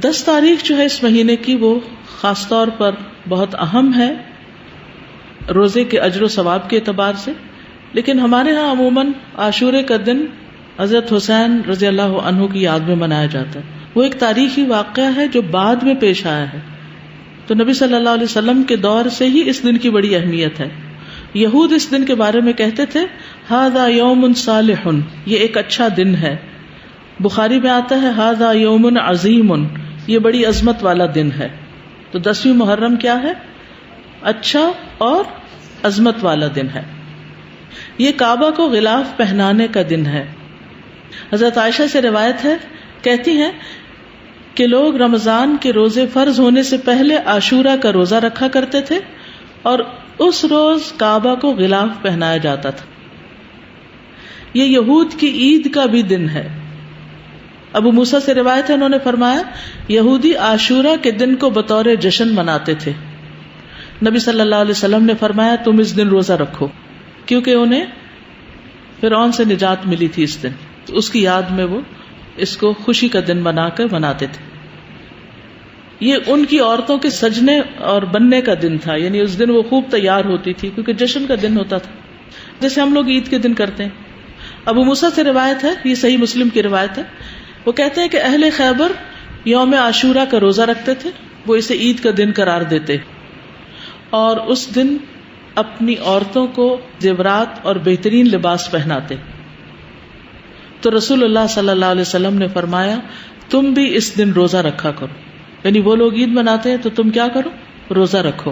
10 تاریخ جو ہے اس مہینے کی وہ خاص طور پر بہت اہم ہے روزے کے اجر و ثواب کے اعتبار سے، لیکن ہمارے ہاں عموماً عاشورے کا دن حضرت حسین رضی اللہ عنہ کی یاد میں منایا جاتا ہے. وہ ایک تاریخی واقعہ ہے جو بعد میں پیش آیا ہے، تو نبی صلی اللہ علیہ وسلم کے دور سے ہی اس دن کی بڑی اہمیت ہے. یہود اس دن کے بارے میں کہتے تھے ھذا یوم صالح، یہ ایک اچھا دن ہے. بخاری میں آتا ہے ھذا یوم عظیم، یہ بڑی عظمت والا دن ہے. تو 10ویں محرم کیا ہے؟ اچھا اور عظمت والا دن ہے. یہ کعبہ کو غلاف پہنانے کا دن ہے. حضرت عائشہ سے روایت ہے، کہتی ہیں کہ لوگ رمضان کے روزے فرض ہونے سے پہلے عاشورہ کا روزہ رکھا کرتے تھے اور اس روز کعبہ کو غلاف پہنایا جاتا تھا. یہ یہود کی عید کا بھی دن ہے. ابو موسیٰ سے روایت ہے، انہوں نے فرمایا یہودی عاشورہ کے دن کو بطور جشن مناتے تھے. نبی صلی اللہ علیہ وسلم نے فرمایا تم اس دن روزہ رکھو، کیونکہ انہیں فرعون سے نجات ملی تھی اس دن، تو اس کی یاد میں وہ اس کو خوشی کا دن بنا کر مناتے تھے. یہ ان کی عورتوں کے سجنے اور بننے کا دن تھا، یعنی اس دن وہ خوب تیار ہوتی تھی کیونکہ جشن کا دن ہوتا تھا، جیسے ہم لوگ عید کے دن کرتے ہیں. ابو موسیٰ سے روایت ہے، یہ صحیح مسلم کی روایت ہے، وہ کہتے ہیں کہ اہل خیبر یوم عاشورہ کا روزہ رکھتے تھے، وہ اسے عید کا دن قرار دیتے اور اس دن اپنی عورتوں کو زیورات اور بہترین لباس پہناتے. تو رسول اللہ صلی اللہ علیہ وسلم نے فرمایا تم بھی اس دن روزہ رکھا کرو، یعنی وہ لوگ عید مناتے ہیں تو تم کیا کرو؟ روزہ رکھو.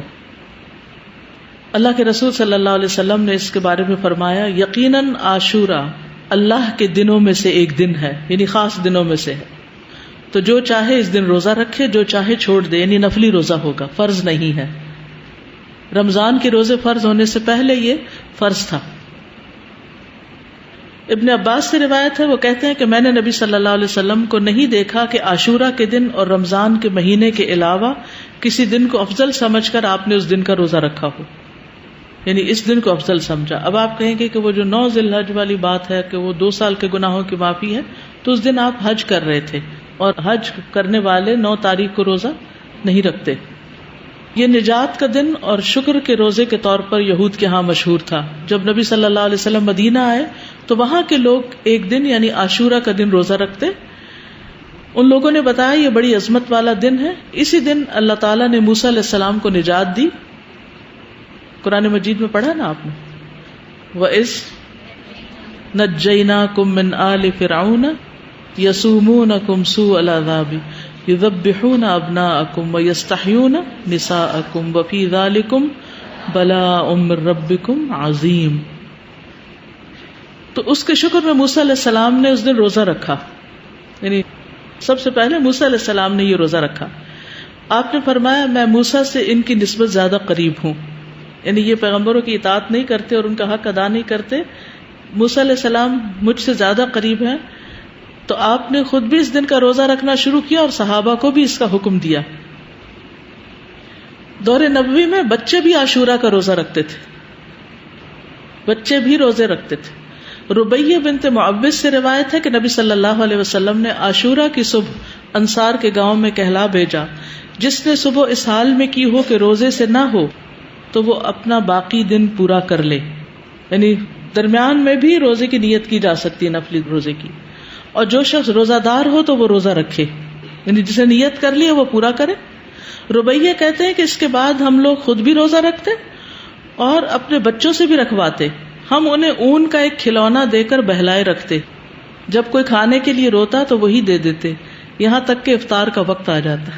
اللہ کے رسول صلی اللہ علیہ وسلم نے اس کے بارے میں فرمایا یقیناً عاشورہ اللہ کے دنوں میں سے ایک دن ہے، یعنی خاص دنوں میں سے ہے، تو جو چاہے اس دن روزہ رکھے، جو چاہے چھوڑ دے، یعنی نفلی روزہ ہوگا، فرض نہیں ہے. رمضان کے روزے فرض ہونے سے پہلے یہ فرض تھا. ابن عباس سے روایت ہے، وہ کہتے ہیں کہ میں نے نبی صلی اللہ علیہ وسلم کو نہیں دیکھا کہ عاشورہ کے دن اور رمضان کے مہینے کے علاوہ کسی دن کو افضل سمجھ کر آپ نے اس دن کا روزہ رکھا ہو، یعنی اس دن کو افضل سمجھا. اب آپ کہیں گے کہ وہ جو 9 ذی الحج والی بات ہے کہ وہ 2 سال کے گناہوں کی معافی ہے، تو اس دن آپ حج کر رہے تھے اور حج کرنے والے 9 تاریخ کو روزہ نہیں رکھتے. یہ نجات کا دن اور شکر کے روزے کے طور پر یہود کے ہاں مشہور تھا. جب نبی صلی اللہ علیہ وسلم مدینہ آئے تو وہاں کے لوگ ایک دن یعنی عاشورہ کا دن روزہ رکھتے. ان لوگوں نے بتایا یہ بڑی عظمت والا دن ہے، اسی دن اللہ تعالیٰ نے موسیٰ علیہ السلام کو نجات دی. قرآن مجید میں پڑھا نا آپ نے، وَإِذْ نَجَّيْنَاكُم مِّنْ آلِ فِرْعَوْنَ يَسُومُونَكُمْ سُوءَ الْعَذَابِ يُذَبِّحُونَ أَبْنَاءَكُمْ وَيَسْتَحْيُونَ نِسَاءَكُمْ وَفِي ذَلِكُمْ بَلَاءٌ مِّن رَّبِّكُمْ عَظِيمٌ. تو اس کے شکر میں موسیٰ علیہ السلام نے اس دن روزہ رکھا، یعنی سب سے پہلے موسیٰ علیہ السلام نے یہ روزہ رکھا. آپ نے فرمایا میں موسیٰ سے ان کی نسبت زیادہ قریب ہوں، یعنی یہ پیغمبروں کی اطاعت نہیں کرتے اور ان کا حق ادا نہیں کرتے، موسیٰ علیہ السلام مجھ سے زیادہ قریب ہیں. تو آپ نے خود بھی اس دن کا روزہ رکھنا شروع کیا اور صحابہ کو بھی اس کا حکم دیا. دور نبوی میں بچے بھی عاشورہ کا روزہ رکھتے تھے، بچے بھی روزے رکھتے تھے. ربیہ بنت معوذ سے روایت ہے کہ نبی صلی اللہ علیہ وسلم نے عاشورہ کی صبح انصار کے گاؤں میں کہلا بھیجا جس نے صبح اس حال میں کی ہو کہ روزے سے نہ ہو تو وہ اپنا باقی دن پورا کر لے. یعنی درمیان میں بھی روزے کی نیت کی جا سکتی ہے، نفلی روزے کی. اور جو شخص روزہ دار ہو تو وہ روزہ رکھے، یعنی جسے نیت کر لی ہے وہ پورا کرے. ربیہ کہتے ہیں کہ اس کے بعد ہم لوگ خود بھی روزہ رکھتے اور اپنے بچوں سے بھی رکھواتے. ہم انہیں اون کا ایک کھلونا دے کر بہلائے رکھتے، جب کوئی کھانے کے لیے روتا تو وہی دے دیتے، یہاں تک کہ افطار کا وقت آ جاتا.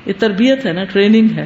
یہ تربیت ہے نا، ٹریننگ ہے.